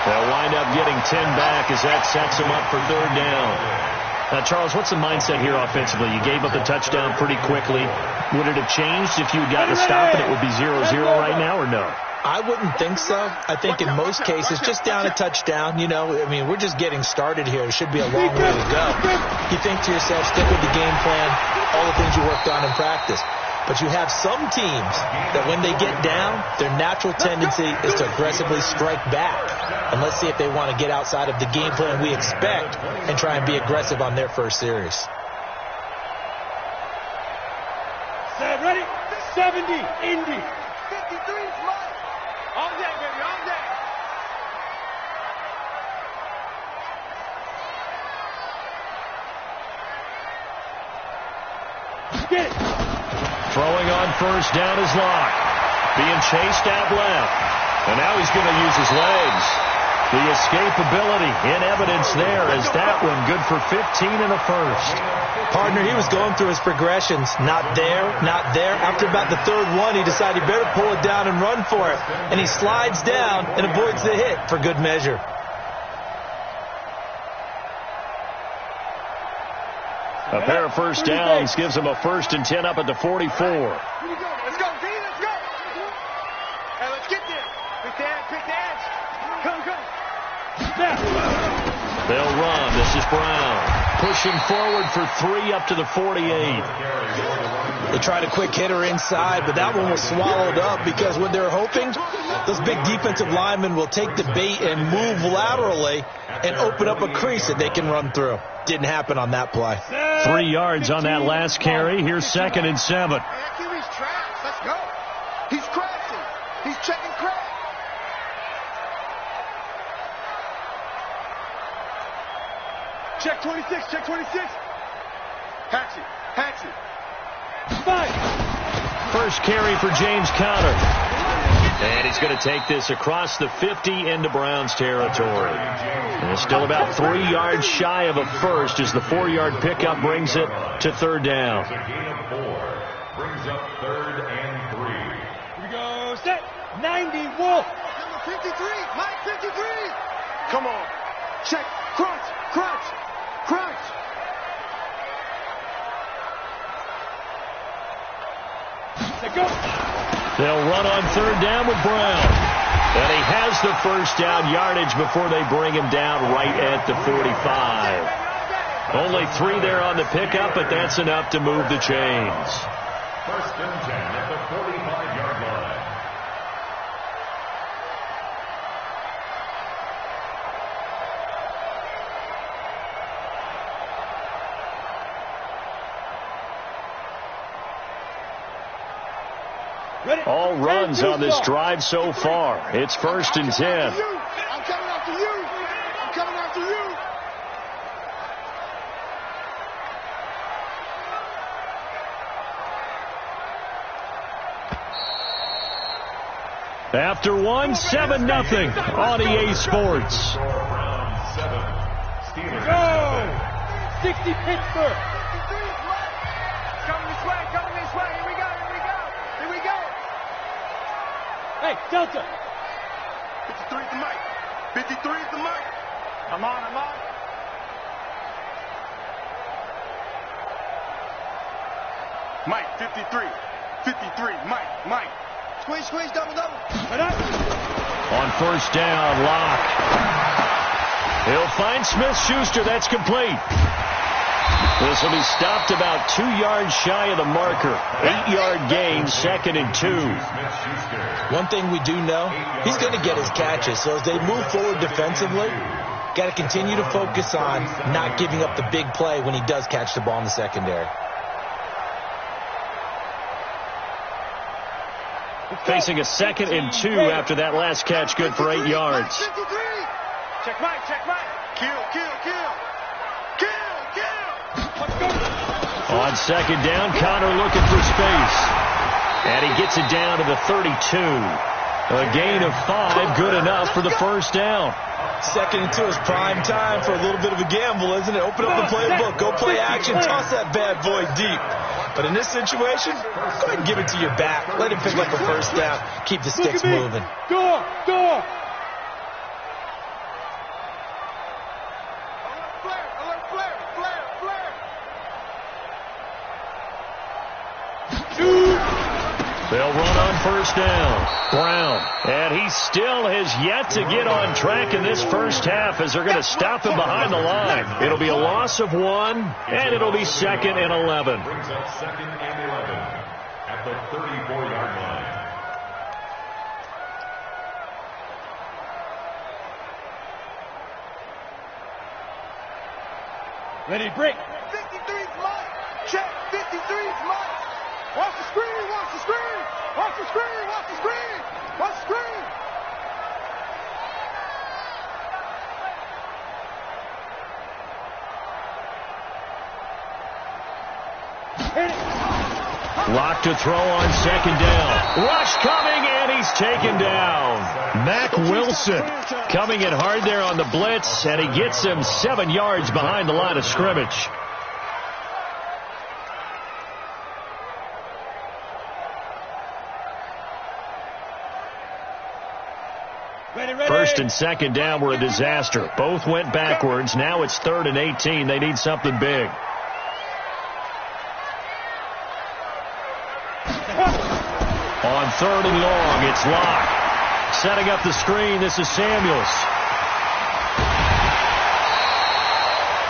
They'll wind up getting 10 back as that sets them up for third down. Now, Charles, what's the mindset here offensively? You gave up the touchdown pretty quickly. Would it have changed if you had gotten a stop and it would be 0-0 right now, or no? I wouldn't think so. I think in most cases, just down a touchdown, you know, I mean, we're just getting started here. It should be a long way to go. You think to yourself, stick with the game plan, all the things you worked on in practice. But you have some teams that when they get down, their natural tendency is to aggressively strike back. And let's see if they want to get outside of the game plan we expect and try and be aggressive on their first series. Set, ready? 70, Indy. 53, smart. On deck, baby, on deck. Get it. Throwing on first down is Locke. Being chased out left. And now he's going to use his legs. The escapability in evidence there as that one good for 15 in the first. Partner, he was going through his progressions. Not there, not there. After about the third one, he decided he better pull it down and run for it. And he slides down and avoids the hit for good measure. A pair of first downs gives him a 1st and 10 up at the 44. Let's go, D, let's go. Hey, let's get there. Pick the edge. Come. They'll run. This is Brown. Pushing forward for 3 up to the 48. They tried a quick hitter inside, but that one was swallowed up because what they're hoping, those big defensive linemen will take the bait and move laterally and open up a crease that they can run through. Didn't happen on that play. 3 yards on that last carry. Here's 2nd and 7. He's trapped. Let's go. He's crashing. He's checking crack. Check 26. Check 26. Hatch it. Fight. First carry for James Conner. And he's going to take this across the 50 into Browns territory. And it's still about 3 yards shy of a first as the 4-yard pickup brings it to third down. Brings up 3rd and 3. Here we go. Set. 90. Wolf. Number 53. Mike 53. Come on. Check. Crunch. Let go. They'll run on third down with Brown. And he has the first down yardage before they bring him down right at the 45. Only 3 there on the pickup, but that's enough to move the chains. 1st and 10 at the 45-yard line. All runs on this drive so far. It's 1st and 10. I'm coming after you. After 1, 7-0 on EA Sports. Go! 60 Pittsburgh. Coming this way. Here we go. Hey, Delta. 53 is the mic. 53 is the mic. I'm on. Mike, 53. 53, Mike. Squeeze, double. On first down, Locke. He'll find Smith-Schuster. That's complete. This will be stopped about 2 yards shy of the marker. 8-yard gain, 2nd and 2. One thing we do know, he's going to get his catches. So as they move forward defensively, got to continue to focus on not giving up the big play when he does catch the ball in the secondary. Facing a 2nd and 2 after that last catch, good for 8 yards. Check Mike. Kill. On 2nd down, Conner looking for space. And he gets it down to the 32. A gain of 5, good enough for the first down. 2nd and 2 is prime time for a little bit of a gamble, isn't it? Open up the playbook, go play action, toss that bad boy deep. But in this situation, go ahead and give it to your back. Let him pick up a 1st down. Keep the sticks moving. Door. On 4th down, Locke. He'll find Smith-Schuster. That's complete. This will be stopped about 2 yards shy of the marker. 8-yard gain, 2nd and 2. One thing we do know, he's going to get his catches. So as they move forward defensively, got to continue to focus on not giving up the big play when he does catch the ball in the secondary. Door. down. Brown. And he still has yet to get on track in this first half as they're going to stop him behind the line. It'll be a loss of 1, and it'll be 2nd and 11. Brings up 2nd and 11 at the 34-yard line. Ready, break. 53's Mike. Check. 53's Mike. Watch the screen. Watch the screen. Watch the screen. Watch the screen. Watch the screen. Hit it. Lock to throw on 2nd down. Rush coming, and he's taken down. Mac Wilson coming in hard there on the blitz, and he gets him 7 yards behind the line of scrimmage. First and 2nd down were a disaster. Both went backwards. Now it's 3rd and 18. They need something big. On 3rd and long, it's Locke. Setting up the screen, this is Samuels.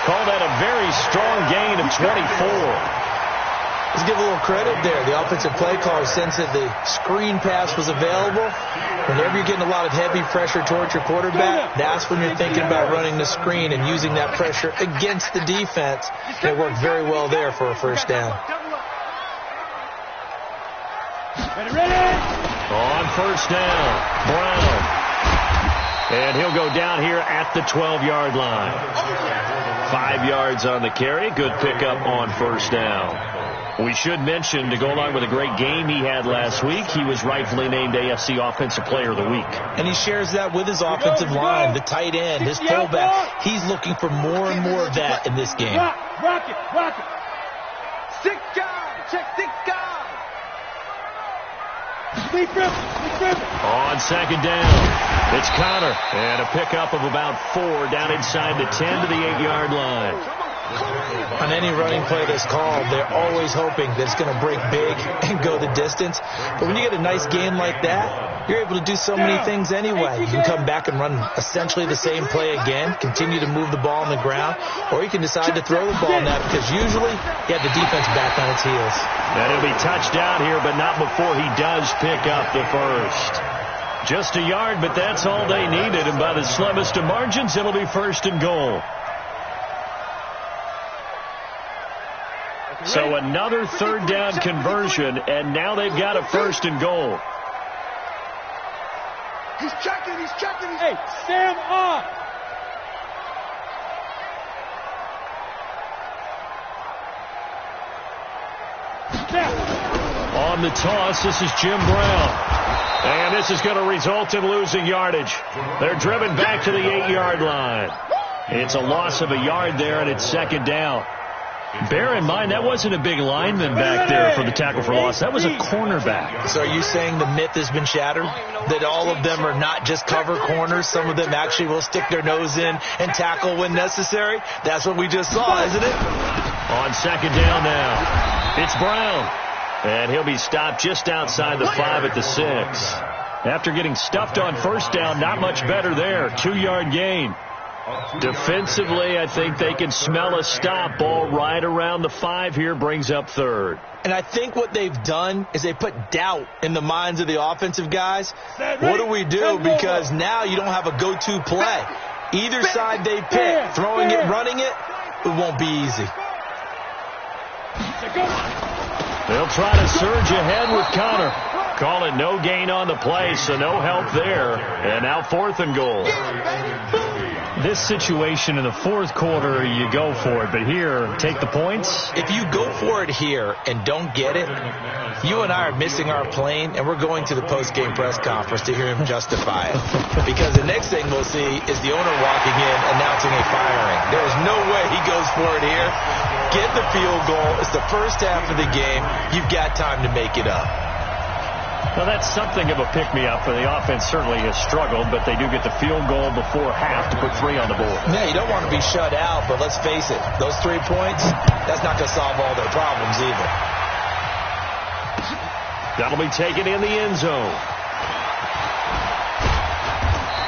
Call that a very strong gain of 24. Let's give a little credit there. The offensive play caller sense that the screen pass was available. Whenever you're getting a lot of heavy pressure towards your quarterback, that's when you're thinking about running the screen and using that pressure against the defense. And it worked very well there for a first down. On 1st down, Brown. And he'll go down here at the 12-yard line. 5 yards on the carry. Good pickup on 1st down. We should mention, to go along with a great game he had last week, he was rightfully named AFC Offensive Player of the Week. And he shares that with his offensive line, the tight end, his fullback. He's looking for more and more of that in this game. Rock it, rock it. 6 guys, check 6 guys. On 2nd down, it's Connor. And a pickup of about 4 down inside the 10 to the 8-yard line. On any running play that's called, they're always hoping that it's going to break big and go the distance. But when you get a nice game like that, you're able to do so many things anyway. You can come back and run essentially the same play again, continue to move the ball on the ground, or you can decide to throw the ball now because usually you have the defense back on its heels. And it'll be touchdown here, but not before he does pick up the first. Just a yard, but that's all they needed. And by the slimmest of margins, it'll be 1st and goal. So another 3rd down conversion, and now they've got a 1st and goal. He's checking. Hey, Sam off. On the toss, this is Jim Brown. And this is going to result in losing yardage. They're driven back to the 8-yard line. It's a loss of a yard there, and it's 2nd down. Bear in mind, that wasn't a big lineman back there for the tackle for loss. That was a cornerback. So are you saying the myth has been shattered? That all of them are not just cover corners? Some of them actually will stick their nose in and tackle when necessary? That's what we just saw, isn't it? On 2nd down now, it's Brown. And he'll be stopped just outside the 5 at the 6. After getting stuffed on 1st down, not much better there. 2-yard gain. Defensively, I think they can smell a stop. Ball right around the 5 here, brings up 3rd. And I think what they've done is they put doubt in the minds of the offensive guys. What do we do? Because now you don't have a go-to play. Either side they pick, throwing it, running it, it won't be easy. They'll try to surge ahead with Connor. Call it no gain on the play, so no help there. And now 4th and goal. This situation in the 4th quarter, you go for it. But here, take the points. If you go for it here and don't get it, you and I are missing our plane, and we're going to the post-game press conference to hear him justify it. Because the next thing we'll see is the owner walking in announcing a firing. There is no way he goes for it here. Get the field goal. It's the first half of the game. You've got time to make it up. Well, that's something of a pick-me-up. The offense certainly has struggled, but they do get the field goal before half to put 3 on the board. Yeah, you don't want to be shut out, but let's face it, those 3 points, that's not going to solve all their problems either. That'll be taken in the end zone.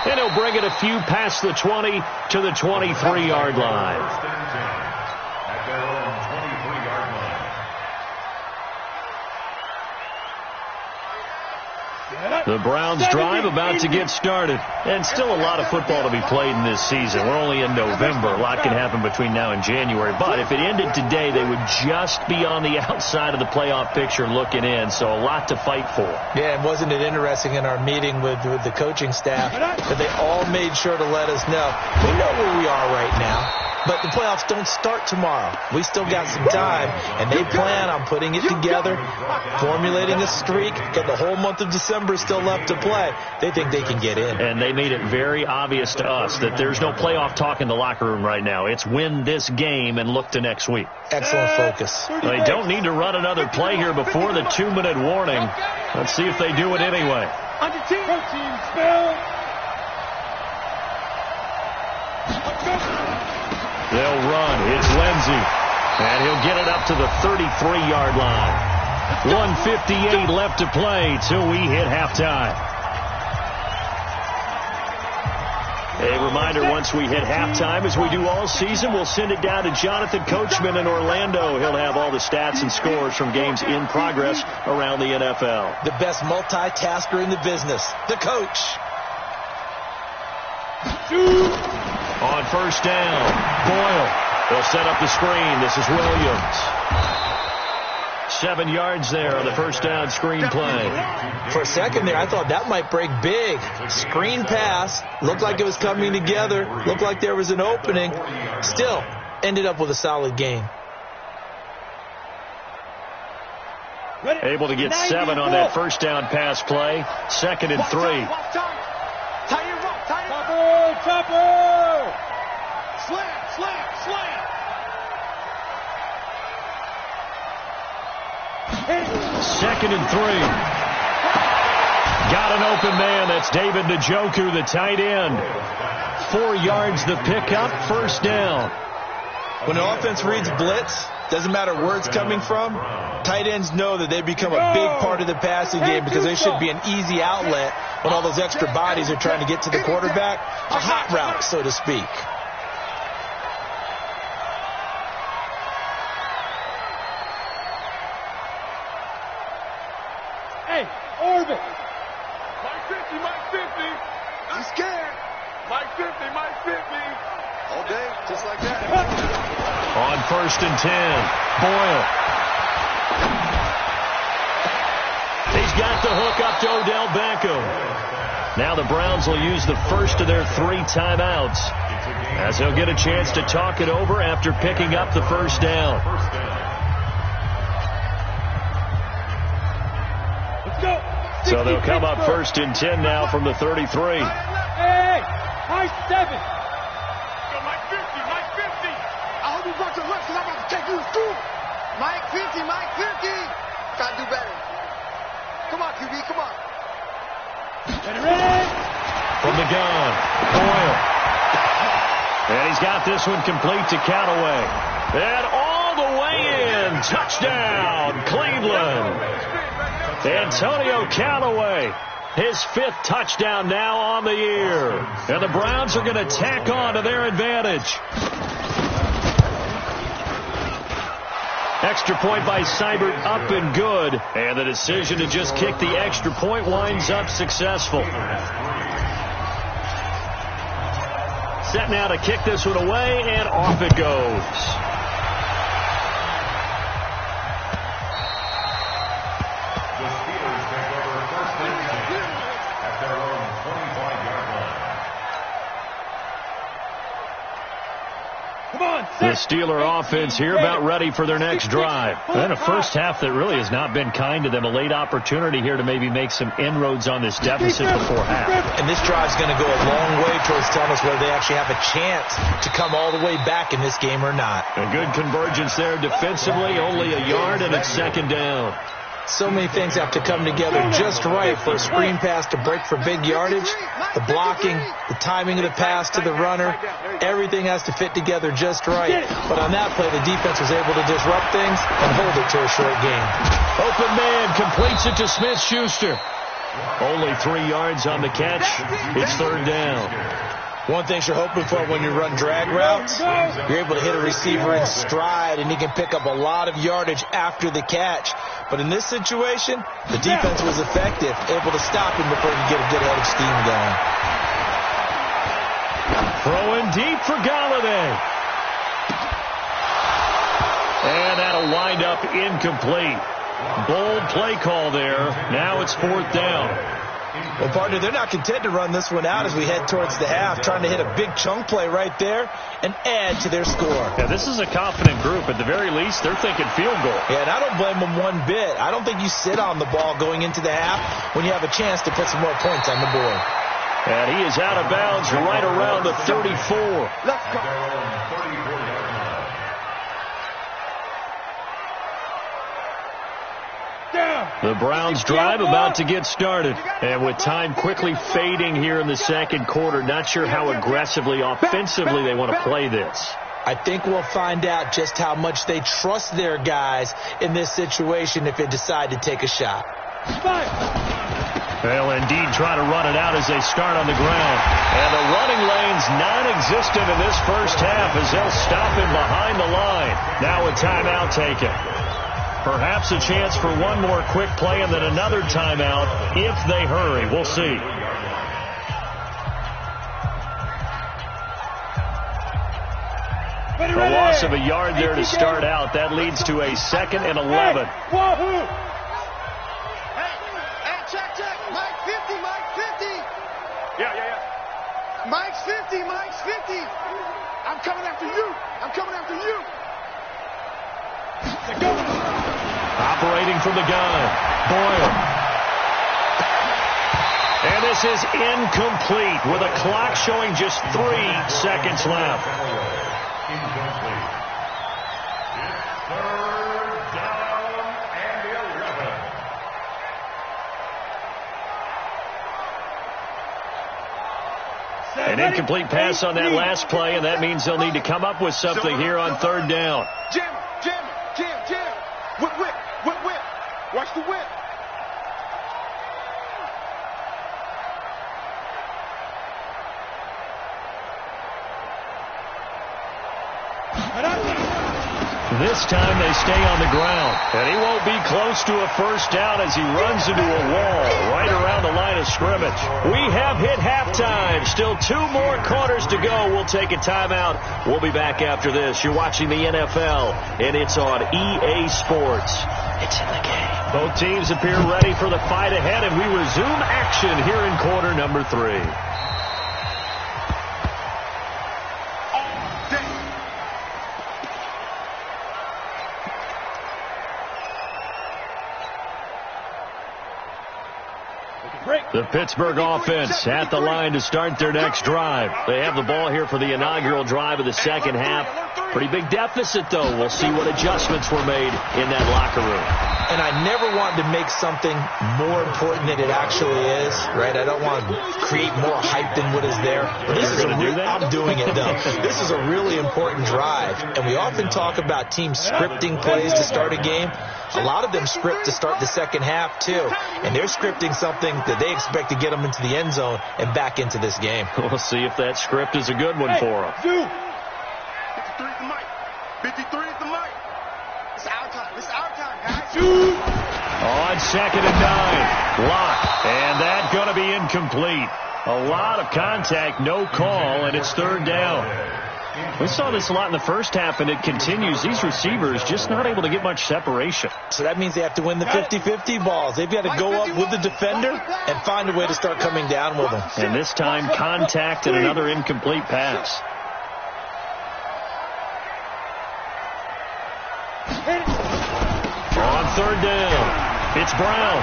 And he'll bring it a few past the 20 to the 23-yard line. At their own 23-yard line. The Browns drive about to get started. And still a lot of football to be played in this season. We're only in November. A lot can happen between now and January. But if it ended today, they would just be on the outside of the playoff picture looking in. So a lot to fight for. Yeah, and wasn't it interesting in our meeting with the coaching staff that they all made sure to let us know. We know where we are right now. But the playoffs don't start tomorrow. We still got some time, and they plan on putting it together, formulating a streak, got the whole month of December still left to play. They think they can get in. And they made it very obvious to us that there's no playoff talk in the locker room right now. It's win this game and look to next week. Excellent focus. They don't need to run another play here before the 2-minute warning. Let's see if they do it anyway. They'll run. It's Lindsey. And he'll get it up to the 33-yard line. 1:58 left to play till we hit halftime. A reminder, once we hit halftime, as we do all season, we'll send it down to Jonathan Coachman in Orlando. He'll have all the stats and scores from games in progress around the NFL. The best multitasker in the business, the coach. On first down, Boyle. They'll set up the screen. This is Williams. 7 yards there on the first down screen play. For a second there, I thought that might break big. Screen pass. Looked like it was coming together. Looked like there was an opening. Still, ended up with a solid game. Able to get 7 on that first down pass play. 2nd and 3. Chopper! Slam! 2nd and 3. Got an open man. That's David Njoku, the tight end. 4 yards the pickup. First down. When an offense reads blitz, doesn't matter where it's coming from, tight ends know that they become a big part of the passing game because they should be an easy outlet when all those extra bodies are trying to get to the quarterback. A hot route, so to speak. Hey, Orbit! Mike 50, Mike 50! I'm scared! Mike 50, Mike 50! All day, just like that. On 1st and 10, Boyle. He's got the hook up to Odell Beckham. Now the Browns will use the first of their 3 timeouts as he'll get a chance to talk it over after picking up the first down. Let's go! So they'll come up 1st and 10 now from the 33. Hey! Mike 7! Yo, Mike 50, Mike 50! I hope you brought your left because I'm about to take you to school! Mike 50, Mike 50! Gotta do better. Come on, QB, come on. Ready? From the gun, Boyle. And he's got this one complete to Canale. And all the way in. Touchdown, Cleveland. Antonio Canale. His 5th touchdown now on the year. And the Browns are going to tack on to their advantage. Extra point by Seibert up and good. And the decision to just kick the extra point winds up successful. Set now to kick this one away, and off it goes. The Steeler offense here about ready for their next drive. And a first half that really has not been kind to them. A late opportunity here to maybe make some inroads on this deficit before half. And this drive's going to go a long way towards telling us whether they actually have a chance to come all the way back in this game or not. A good convergence there defensively. Only a yard, and it's 2nd down. So many things have to come together just right for a screen pass to break for big yardage. The blocking, the timing of the pass to the runner, everything has to fit together just right. But on that play, the defense was able to disrupt things and hold it to a short gain. Open man completes it to Smith-Schuster. Only 3 yards on the catch. It's third down. One thing you're hoping for when you run drag routes, you're able to hit a receiver in stride, and he can pick up a lot of yardage after the catch. But in this situation, the defense was effective, able to stop him before he could get a good head of steam going. Throwing deep for Galladay. And that'll wind up incomplete. Bold play call there. Now it's fourth down. Well, partner, they're not content to run this one out as we head towards the half, trying to hit a big chunk play right there and add to their score. Yeah, this is a confident group. At the very least, they're thinking field goal. Yeah, and I don't blame them one bit. I don't think you sit on the ball going into the half when you have a chance to put some more points on the board. And he is out of bounds right around the 34. Let's go. The Browns drive about to get started. And with time quickly fading here in the second quarter, not sure how aggressively, offensively they want to play this. I think we'll find out just how much they trust their guys in this situation if they decide to take a shot. They'll indeed try to run it out as they start on the ground. And the running lane's non-existent in this first half as they'll stop him behind the line. Now a timeout taken. Perhaps a chance for one more quick play and then another timeout if they hurry. We'll see. A loss of a yard there to start out. That leads to a 2nd and 11. Hey, check. Mike 50, Mike 50. Yeah. Mike's 50. I'm coming after you. Operating from the gun, Boyle. And this is incomplete with a clock showing just 3 seconds left. Incomplete. It's third down and 11. An incomplete pass on that last play, and that means they'll need to come up with something here on third down. Jam. Whip. Watch the whip. This time they stay on the ground, and he won't be close to a first down as he runs into a wall right around the line of scrimmage. We have hit halftime. Still 2 more quarters to go. We'll take a timeout. We'll be back after this. You're watching the NFL, and it's on EA Sports. It's in the game. Both teams appear ready for the fight ahead, and we resume action here in quarter number 3. The Pittsburgh offense at the line to start their next drive. They have the ball here for the inaugural drive of the second half. Pretty big deficit, though. We'll see what adjustments were made in that locker room. And I never wanted to make something more important than it actually is, right? I don't want to create more hype than what is there. But this is I'm doing it, though. This is a really important drive. And we often talk about teams scripting plays to start a game. A lot of them script to start the second half, too. And they're scripting something that they expect to get them into the end zone and back into this game. We'll see if that script is a good one for them. 53 is the mic. 53 is the mic. It's our time, guys. On 2nd and 9. Lock. And that's going to be incomplete. A lot of contact, no call, and it's third down. We saw this a lot in the first half, and it continues. These receivers just not able to get much separation. So that means they have to win the 50-50 balls. They've got to go up with the defender and find a way to start coming down with them. And this time, contact and another incomplete pass. On third down, it's Brown.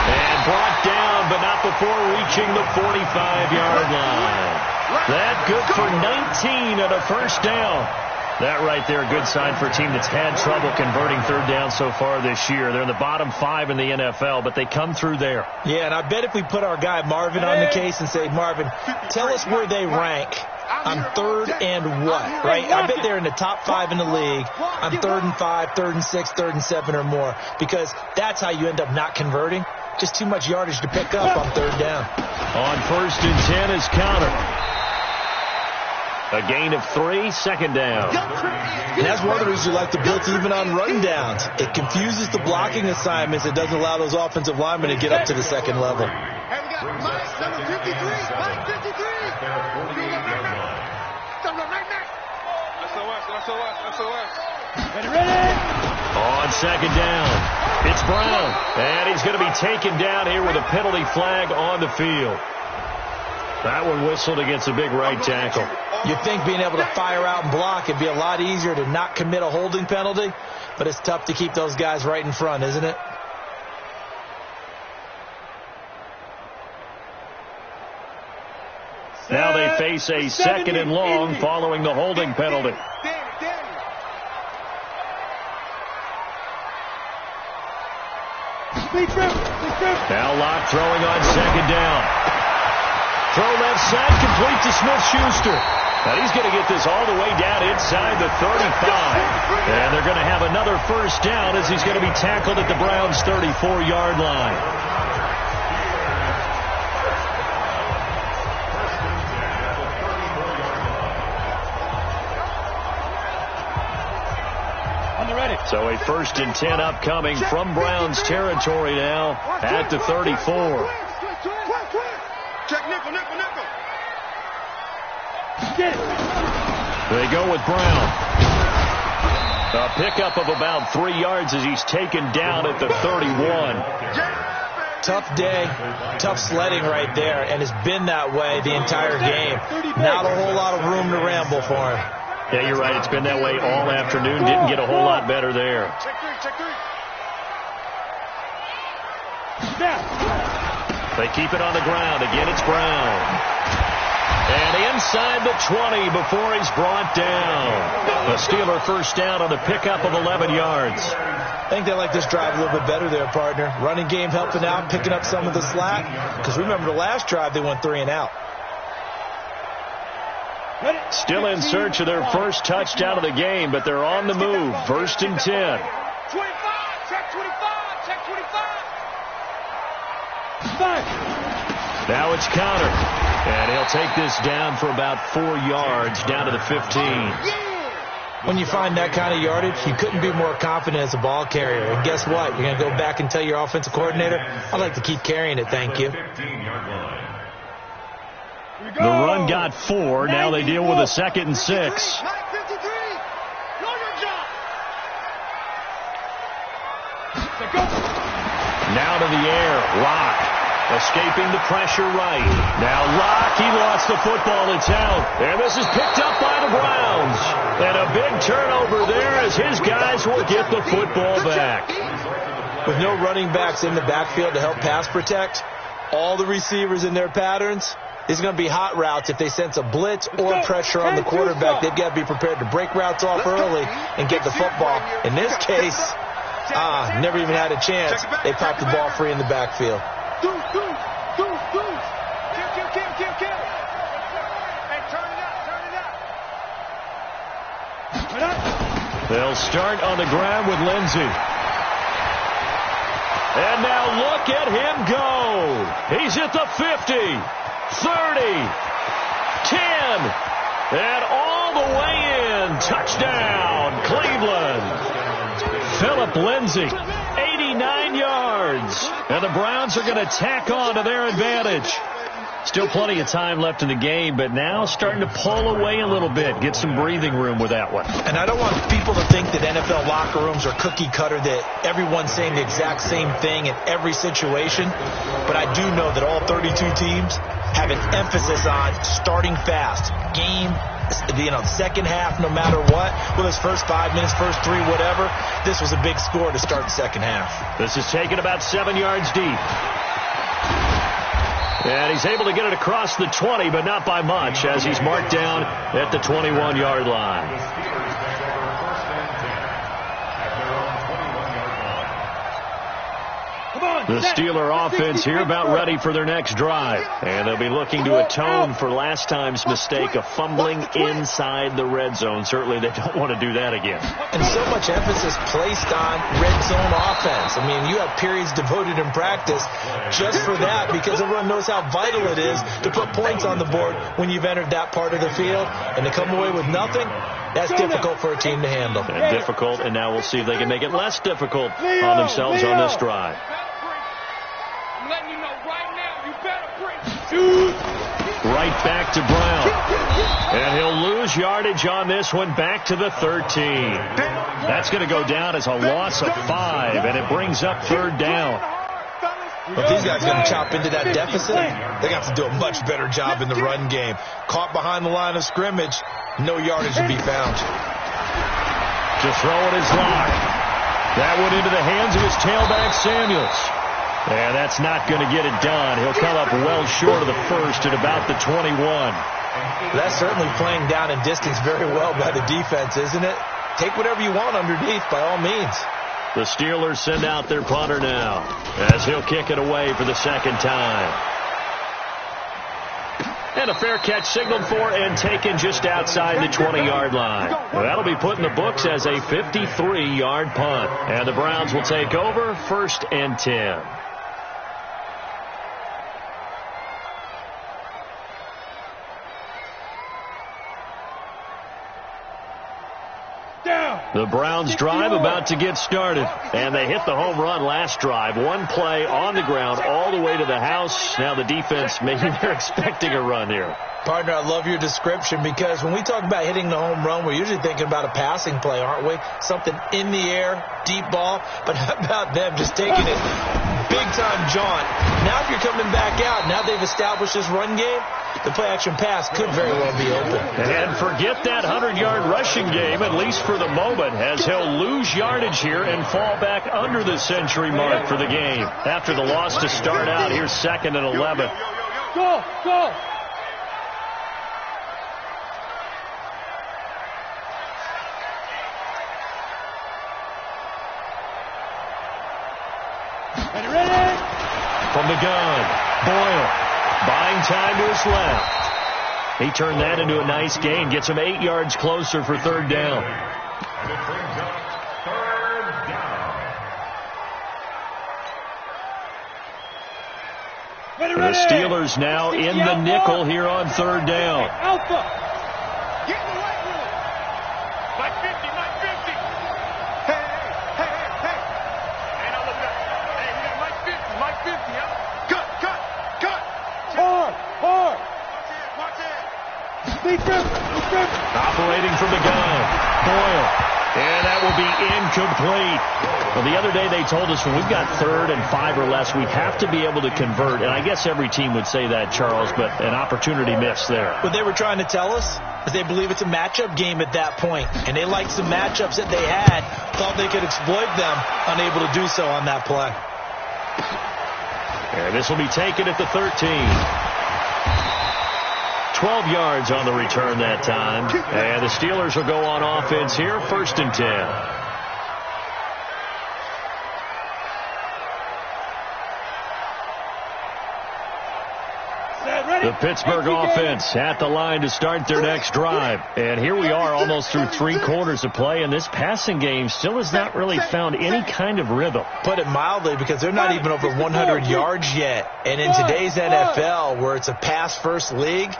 And brought down, but not before reaching the 45-yard line. That good for 19 and a first down. That right there, a good sign for a team that's had trouble converting third down so far this year. They're in the bottom 5 in the NFL, but they come through there. Yeah, and I bet if we put our guy Marvin on the case and say, Marvin, tell us where they rank on third and what, right? I bet they're in the top 5 in the league on 3rd and 5, 3rd and 6, 3rd and 7 or more, because that's how you end up not converting. Just too much yardage to pick up on third down. On 1st and 10 is counter. A gain of 3, second down. And that's one of the reasons you like to blitz even on run downs. It confuses the blocking assignments. It doesn't allow those offensive linemen to get up to the second level. Hey, we got Mike, number 53. Mike 53. Ready? On second down, it's Brown. And he's going to be taken down here with a penalty flag on the field. That one whistled against a big right tackle. You'd think being able to fire out and block it'd be a lot easier to not commit a holding penalty, but it's tough to keep those guys right in front, isn't it? Now they face a second and long following the holding penalty. Now Locke throwing on second down. Throw left side, complete to Smith-Schuster. Now he's going to get this all the way down inside the 35. And they're going to have another first down as he's going to be tackled at the Browns' 34-yard line. So a 1st and 10 upcoming from Browns territory now at the 34. Check nickel. They go with Brown. A pickup of about 3 yards as he's taken down at the 31. Tough day, tough sledding right there, and it's been that way the entire game. Not a whole lot of room to ramble for him. Yeah, you're right. It's been that way all afternoon. Didn't get a whole lot better there. They keep it on the ground. Again, it's Brown. And inside the 20 before he's brought down. The Steeler first down on the pickup of 11 yards. I think they like this drive a little bit better there, partner. Running game helping out, picking up some of the slack. Because remember the last drive, they went 3 and out. Still in search of their first touchdown of the game, but they're on the move. 1st and 10. 25, check 25, check 25. Now it's counter. And he'll take this down for about 4 yards, down to the 15. When you find that kind of yardage, you couldn't be more confident as a ball carrier. And guess what? You're going to go back and tell your offensive coordinator, I'd like to keep carrying it, thank you. The run got 4. Now they deal with a 2nd and 6. Know your job. Now to the air. Locke escaping the pressure right. Now Locke, he lost the football. It's out. And this is picked up by the Browns. And a big turnover there as his guys will get the football back. With no running backs in the backfield to help pass protect, all the receivers in their patterns, it's going to be hot routes. If they sense a blitz or pressure on the quarterback, they've got to be prepared to break routes off early and get the football. In this case, never even had a chance. They popped the ball free in the backfield. Kill. Hey, turn it up. They'll start on the ground with Lindsey. And now look at him go. He's at the 50. 30, 10, and all the way in. Touchdown, Cleveland. Philip Lindsay, 89 yards. And the Browns are going to tack on to their advantage. Still plenty of time left in the game, but now starting to pull away a little bit. Get some breathing room with that one. And I don't want people to think that NFL locker rooms are cookie cutter, that everyone's saying the exact same thing in every situation. But I do know that all 32 teams have an emphasis on starting fast. Game, second half, no matter what. Well, his first 5 minutes, first 3, whatever. This was a big score to start the second half. This is taken about 7 yards deep. And he's able to get it across the 20, but not by much, as he's marked down at the 21-yard line. The Steeler offense here about ready for their next drive. And they'll be looking to atone for last time's mistake of fumbling inside the red zone. Certainly they don't want to do that again. And so much emphasis placed on red zone offense. I mean, you have periods devoted in practice just for that because everyone knows how vital it is to put points on the board when you've entered that part of the field. And to come away with nothing, that's difficult for a team to handle. And difficult, and now we'll see if they can make it less difficult on themselves on this drive. I'm letting you know right now, you better bring Right back to Brown. And he'll lose yardage on this one back to the 13. That's going to go down as a loss of 5, and it brings up third down. If these guys are going to chop into that deficit, they're going to have to do a much better job in the run game. Caught behind the line of scrimmage, no yardage to be found. To throw it is Locke. That went into the hands of his tailback, Samuels. And that's not going to get it done. He'll come up well short of the first at about the 21. That's certainly playing down in distance very well by the defense, isn't it? Take whatever you want underneath, by all means. The Steelers send out their punter now as he'll kick it away for the second time. And a fair catch signaled for and taken just outside the 20-yard line. That'll be put in the books as a 53-yard punt. And the Browns will take over 1st and 10. The Browns drive about to get started. And they hit the home run last drive. One play on the ground all the way to the house. Now the defense, maybe they're expecting a run here. Partner, I love your description because when we talk about hitting the home run, we're usually thinking about a passing play, aren't we? Something in the air, deep ball. But how about them just taking it big-time jaunt? Now if you're coming back out, now they've established this run game, the play-action pass could very well be open. And forget that 100-yard rushing game, at least for the moment, as he'll lose yardage here and fall back under the century mark for the game. After the loss to start out, here's 2nd and 11. Go, go. Ready? From the gun, Boyle buying time to his left. He turned that into a nice gain, gets him 8 yards closer for third down. And it brings up third down. The Steelers now in the nickel here on third down. Alpha. Get in the right room. Mike 50, Mike 50. Hey. Hey, now look up. Hey, we got Mike 50, Mike 50, huh? Cut. Hard. Watch it. Speak up. Operating from the gun, Boyle. And that will be incomplete. Well, the other day they told us when we've got 3rd and 5 or less, we have to be able to convert. And I guess every team would say that, Charles, but an opportunity missed there. What they were trying to tell us is they believe it's a matchup game at that point. And they liked some matchups that they had, thought they could exploit them, unable to do so on that play. And this will be taken at the 13. 12 yards on the return that time. And the Steelers will go on offense here, 1st and 10. The Pittsburgh offense at the line to start their next drive. And here we are almost through 3 quarters of play, and this passing game still has not really found any kind of rhythm. Put it mildly, because they're not even over 100 yards yet. And in today's NFL, where it's a pass-first league,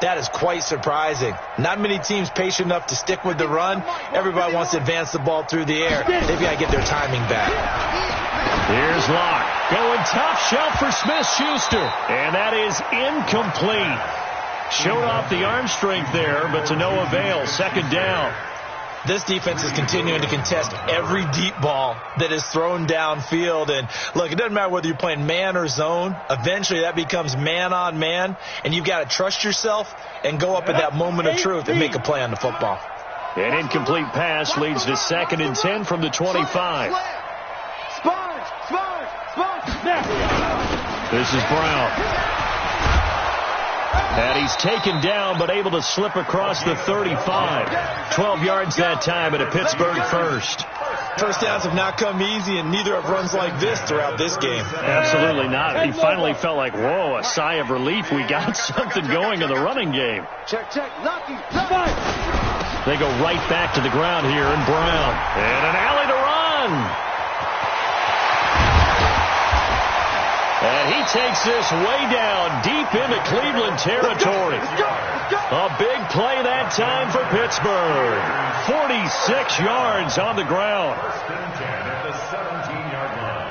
that is quite surprising. Not many teams patient enough to stick with the run. Everybody wants to advance the ball through the air. They've got to get their timing back. Here's Locke. Going top shelf for Smith-Schuster. And that is incomplete. Showed off the arm strength there, but to no avail. 2nd down. This defense is continuing to contest every deep ball that is thrown downfield. And look, it doesn't matter whether you're playing man or zone. Eventually that becomes man on man. And you've got to trust yourself and go up at that moment of truth and make a play on the football. An incomplete pass leads to 2nd and 10 from the 25. This is Brown. And he's taken down, but able to slip across the 35. 12 yards that time at a Pittsburgh 1st. First downs have not come easy, and neither have runs like this throughout this game. Absolutely not. He finally felt like, whoa, a sigh of relief. We got something going in the running game. Check. Lucky. They go right back to the ground here, and Brown. And an alley to run. And he takes this way down, deep into Cleveland territory. A big play that time for Pittsburgh. 46 yards on the ground. First and 10 at the 17-yard line.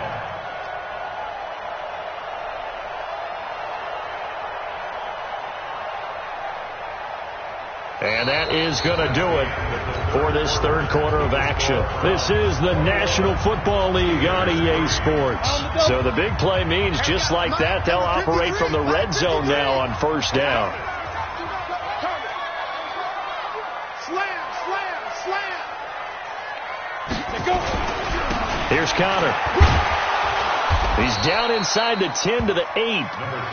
And that is going to do it for this third quarter of action. This is the National Football League on EA Sports. So the big play means just like that, they'll operate from the red zone now on first down. Slam. Here's Connor. He's down inside the 10 to the 8,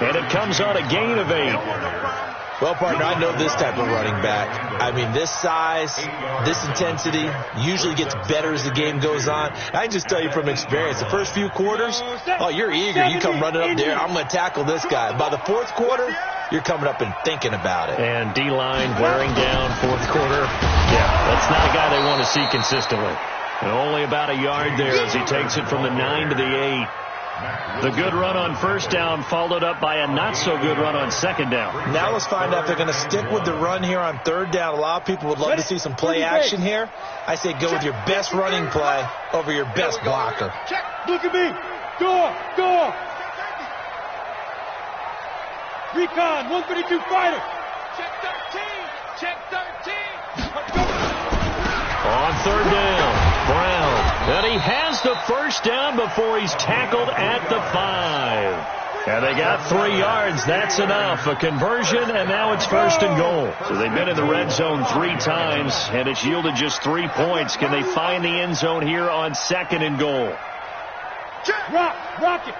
and it comes on a gain of 8. Well, partner, I know this type of running back. I mean, this size, this intensity usually gets better as the game goes on. I can just tell you from experience, the first few quarters, oh, you're eager. You come running up there, I'm going to tackle this guy. By the fourth quarter, you're coming up and thinking about it. And D-line wearing down fourth quarter. Yeah, that's not a guy they want to see consistently. And only about a yard there as he takes it from the 9 to the 8. The good run on first down followed up by a not-so-good run on second down. Now let's find out if they're going to stick with the run here on third down. A lot of people would love to see some play action here. I say go with your best running play over your best blocker. Look at me. Go. Recon, 132 fighter. Check 13. On third down, Brown. And he has the first down before he's tackled at the 5. And they got 3 yards. That's enough. A conversion, and now it's first and goal. So they've been in the red zone 3 times, and it's yielded just 3 points. Can they find the end zone here on second and goal? Rock it.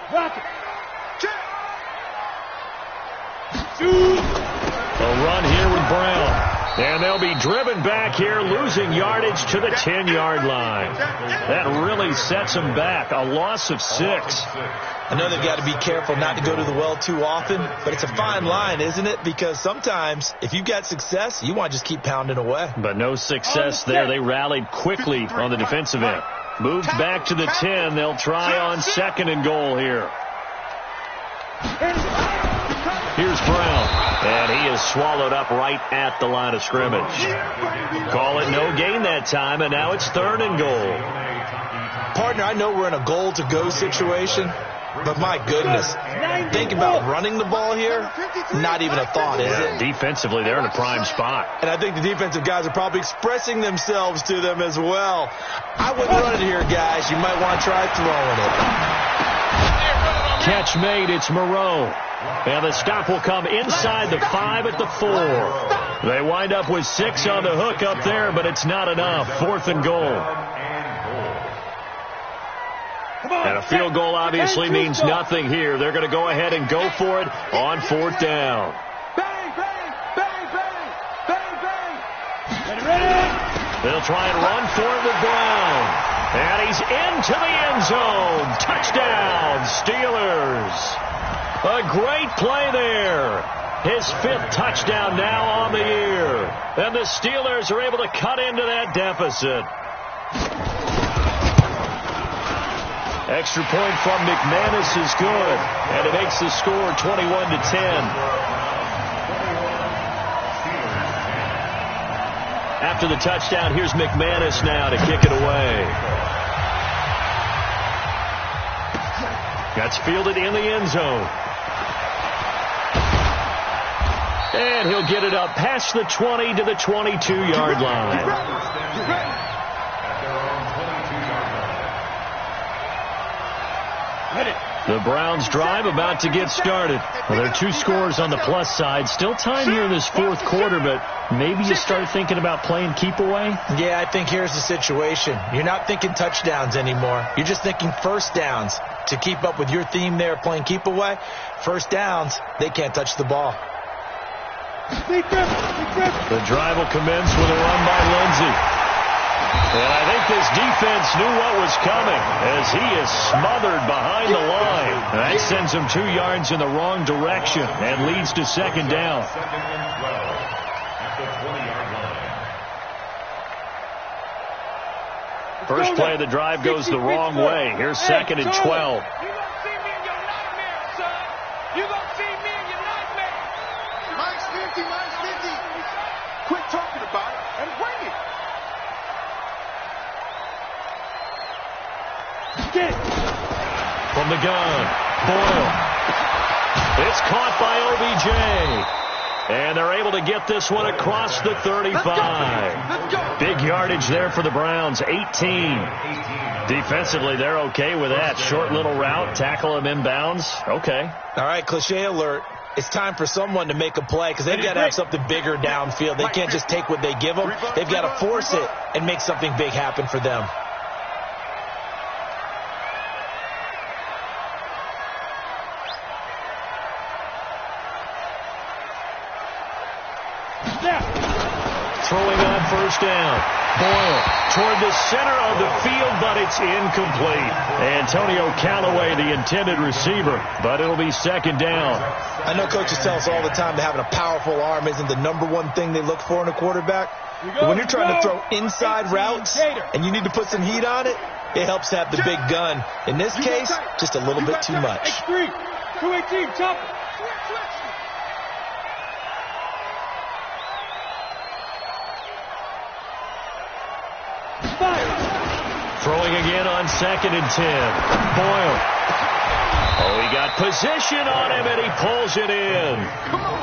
A run here with Brown. And they'll be driven back here, losing yardage to the 10-yard line. That really sets them back. A loss of 6. I know they've got to be careful not to go to the well too often, but it's a fine line, isn't it? Because sometimes, if you've got success, you want to just keep pounding away. But no success there. They rallied quickly on the defensive end. Moved back to the 10. They'll try on second and goal here. Here's Brown, and he is swallowed up right at the line of scrimmage. Call it no gain that time, and now it's third and goal. Partner, I know we're in a goal-to-go situation, but my goodness, think about running the ball here, not even a thought, is it? Defensively, they're in a prime spot. And I think the defensive guys are probably expressing themselves to them as well. I wouldn't run it here, guys. You might want to try throwing it. Catch made, it's Moreau. And the stop will come inside the 5 at the 4. They wind up with 6 on the hook up there, but it's not enough. Fourth and goal. And a field goal obviously means nothing here. They're going to go ahead and go for it on fourth down. They'll try and run for it with Brown. And he's into the end zone. Touchdown, Steelers. A great play there. His 5th touchdown now on the year. And the Steelers are able to cut into that deficit. Extra point from McManus is good. And it makes the score 21-10. After the touchdown, here's McManus now to kick it away. That's fielded in the end zone. And he'll get it up past the 20 to the 22-yard line. The Browns drive about to get started. Well, there are 2 scores on the plus side. Still time here in this fourth quarter, but maybe you start thinking about playing keep away? Yeah, I think here's the situation. You're not thinking touchdowns anymore. You're just thinking first downs. To keep up with your theme there, playing keep away, first downs, they can't touch the ball. The drive will commence with a run by Lindsey. And I think this defense knew what was coming as he is smothered behind the line. That sends him 2 yards in the wrong direction and leads to second down. Second and 12 at the 20-yard line. First play of the drive goes the wrong way. Here's second and 12. You're going to see me in your nightmares, son. You're going to see me in your nightmares. Mike's 50, Mike's 50. Quit talking about it and bring it. Get it. From the gun, Boyle. It's caught by OBJ. And they're able to get this one across the 35. Let's go. Big yardage there for the Browns, 18. Defensively, they're okay with that. Short little route, tackle him inbounds. Okay. All right, cliche alert. It's time for someone to make a play because they've got to have something bigger downfield. They can't just take what they give them. They've got to force it and make something big happen for them. Throwing on first down. Boyle toward the center of the field, but it's incomplete. Antonio Callaway, the intended receiver, but it'll be second down. I know coaches tell us all the time that having a powerful arm isn't the #1 thing they look for in a quarterback. But when you're trying to throw inside routes and you need to put some heat on it, it helps to have the big gun. In this case, just a little bit too much. 218, top. Throwing again on second and 10. Boyle. Oh, he got position on him, and he pulls it in.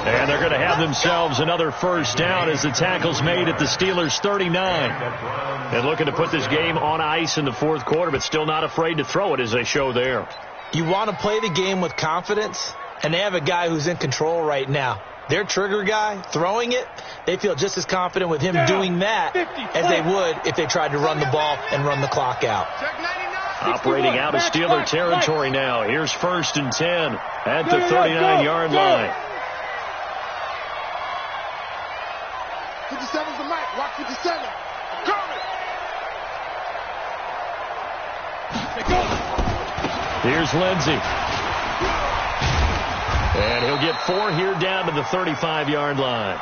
And they're going to have themselves another first down as the tackle's made at the Steelers' 39. And looking to put this game on ice in the fourth quarter, but still not afraid to throw it as they show there. You want to play the game with confidence, and they have a guy who's in control right now. Their trigger guy, throwing it, they feel just as confident with him doing that as they would if they tried to run the ball and run the clock out. Operating out of Steeler territory now. Here's first and 10 at the 39-yard line. 57's the mic. Watch 57. Here's Lindsey. And he'll get 4 here down to the 35-yard line.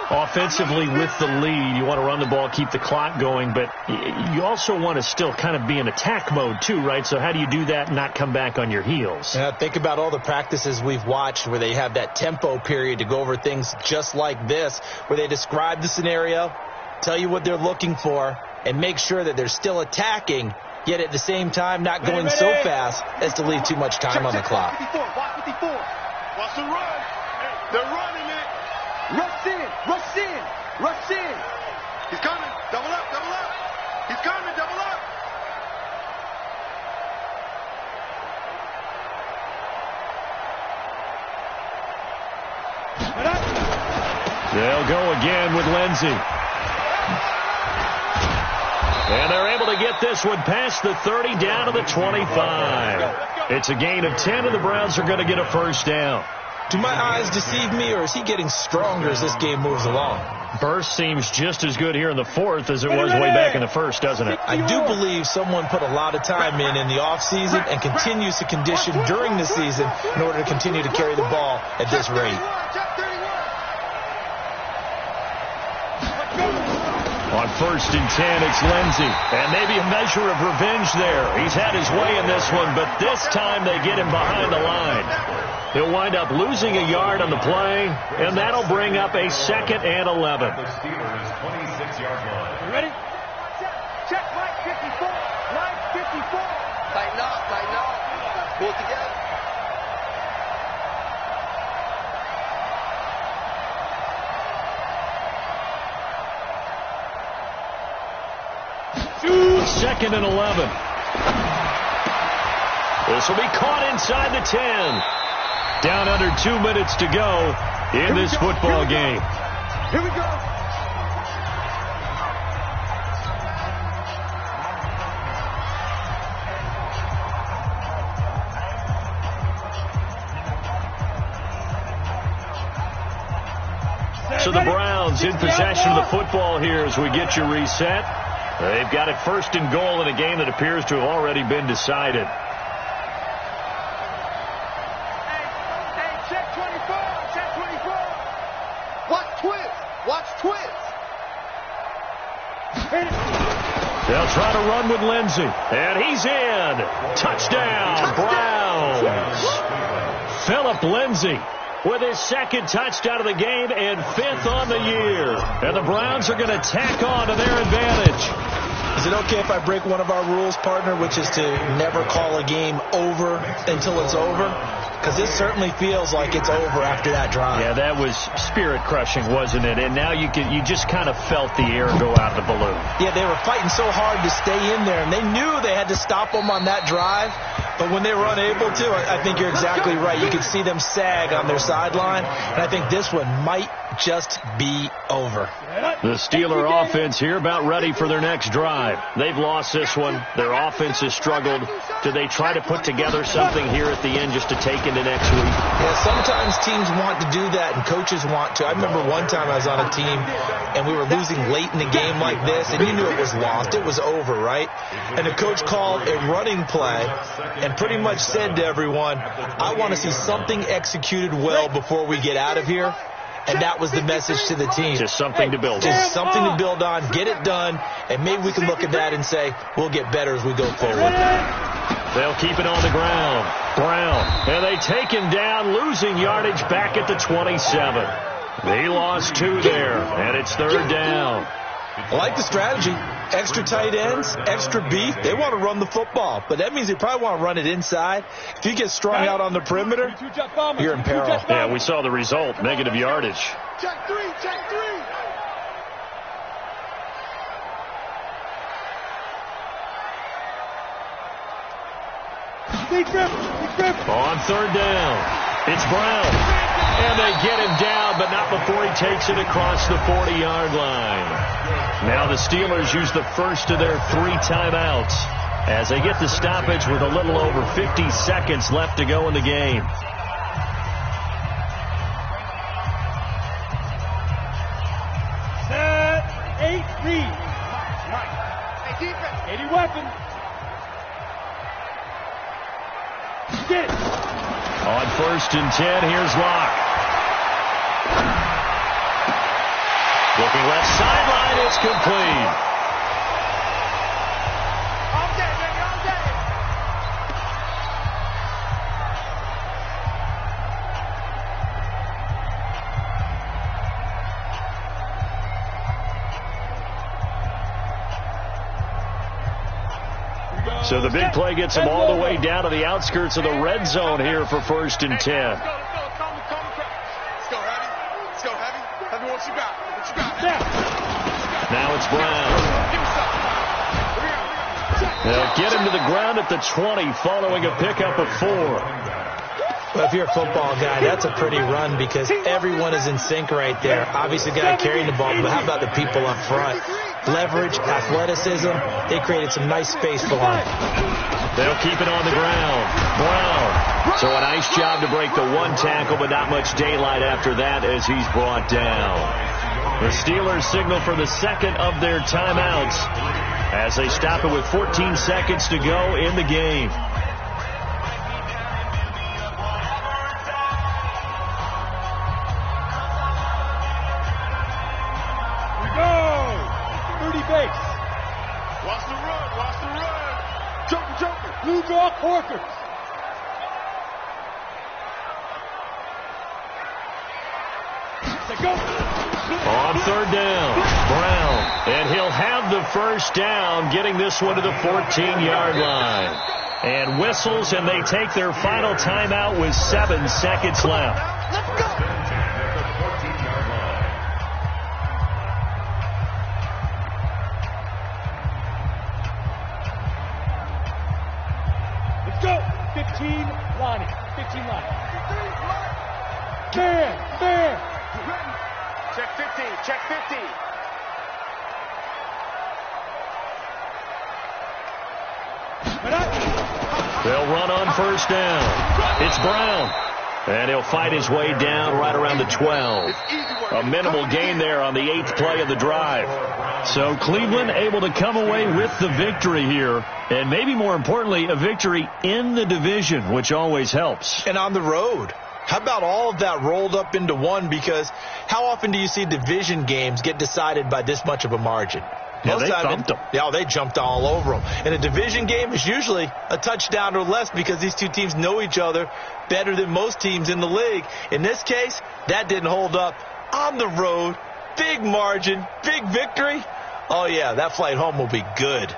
Offensively with the lead, you want to run the ball, keep the clock going, but you also want to still kind of be in attack mode too, right? So how do you do that and not come back on your heels? Yeah, think about all the practices we've watched where they have that tempo period to go over things just like this, where they describe the scenario, tell you what they're looking for, and make sure that they're still attacking, yet at the same time not going so fast as to leave too much time on the clock. 54, watch 54. Watch the run. They're running it. Rush in, rush in, rush in. He's coming. Double up, double up. He's coming, double up. They'll go again with Lindsey. And they're able to get this one past the 30 down to the 25. It's a gain of 10, and the Browns are going to get a first down. Do my eyes deceive me, or is he getting stronger as this game moves along? Burst seems just as good here in the fourth as it was way back in the first, doesn't it? I do believe someone put a lot of time in the offseason and continues to condition during the season in order to continue to carry the ball at this rate. On first and 10, it's Lindsey. And maybe a measure of revenge there. He's had his way in this one, but this time they get him behind the line. He'll wind up losing a yard on the play, and that'll bring up a second and 11. The Steelers' 26-yard line. You ready? Check line 54. Line 54. Tighten up, tighten up. Pull it together. Second and 11. This will be caught inside the 10. Down under 2 minutes to go in this football game. Here we go. So the Browns in possession of the football here as we get you reset. They've got it 1st and goal in a game that appears to have already been decided. Hey, check 24. Check 24. Watch twist. Watch twist. They'll try to run with Lindsey. And he's in. Touchdown, Browns. Philip Lindsey with his 2nd touchdown of the game and 5th on the year. And the Browns are going to tack on to their advantage. Is it okay if I break one of our rules, partner, which is to never call a game over until it's over? Because this certainly feels like it's over after that drive. Yeah, that was spirit-crushing, wasn't it? And now you just kind of felt the air go out of the balloon. Yeah, they were fighting so hard to stay in there, and they knew they had to stop them on that drive. But when they were unable to, I think you're exactly right. You could see them sag on their sideline, and I think this one might just be over. The Steeler offense here about ready for their next drive. They've lost this one. Their offense has struggled. Do they try to put together something here at the end just to take into next week? Yeah, sometimes teams want to do that, and coaches want to. I remember one time I was on a team, and we were losing late in the game like this, and you knew it was lost. It was over, right? And the coach called a running play and pretty much said to everyone, I want to see something executed well before we get out of here. And that was the message to the team. Just something to build on. Just something to build on, get it done, and maybe we can look at that and say, we'll get better as we go forward. They'll keep it on the ground. Brown, and they take him down, losing yardage back at the 27. He lost 2 there, and it's 3rd down. I like the strategy. Extra tight ends, extra beef. They want to run the football, but that means they probably want to run it inside. If you get strung out on the perimeter, you're in peril. Yeah, we saw the result, negative yardage. Check 3. Check 3. On 3rd down, it's Brown. And they get him down, but not before he takes it across the 40-yard line. Now the Steelers use the first of their 3 timeouts as they get the stoppage with a little over 50 seconds left to go in the game. Set, 8 lead. Hey, defense. 80 weapon. Get it. On 1st and 10, here's Locke. Looking left sideline, it's complete. All day, baby, all day. So the big play gets them all the way down to the outskirts of the red zone here for 1st and 10. Let's go, Heavy. Let's go, Heavy. Heavy, what you got? What you got? Now it's Brown. They'll get him to the ground at the 20 following a pickup of 4. Well, if you're a football guy, that's a pretty run because everyone is in sync right there. Obviously, the guy carrying the ball, but how about the people up front? Leverage, athleticism, they created some nice space for him. They'll keep it on the ground. Brown. So a nice job to break the 1 tackle, but not much daylight after that as he's brought down. The Steelers signal for the 2nd of their timeouts as they stop it with 14 seconds to go in the game. Watch the run, watch the run. Joker. Blue dog Corkers. On 3rd down, Brown. And he'll have the 1st down, getting this one to the 14-yard line. And whistles, and they take their final timeout with 7 seconds left. Let's go. Let's go. 15 Lonnie. 15 Lonnie. Fair. Check 15. Check 15. They'll run on 1st down. It's Brown. And he'll fight his way down right around the 12. A minimal gain there on the 8th play of the drive. So Cleveland able to come away with the victory here, and maybe more importantly, a victory in the division, which always helps. And on the road. How about all of that rolled up into one? Because how often do you see division games get decided by this much of a margin? Yeah, they thumped them. Yeah, they jumped all over them. And a division game is usually a touchdown or less because these two teams know each other better than most teams in the league. In this case, that didn't hold up. On the road, big margin, big victory. Oh, yeah, that flight home will be good.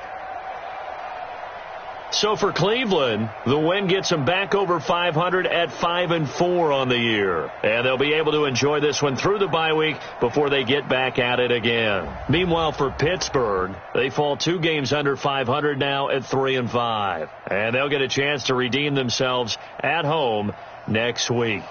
So for Cleveland, the win gets them back over 500 at 5-4 on the year. And they'll be able to enjoy this one through the bye week before they get back at it again. Meanwhile, for Pittsburgh, they fall 2 games under 500 now at 3-5. And they'll get a chance to redeem themselves at home next week.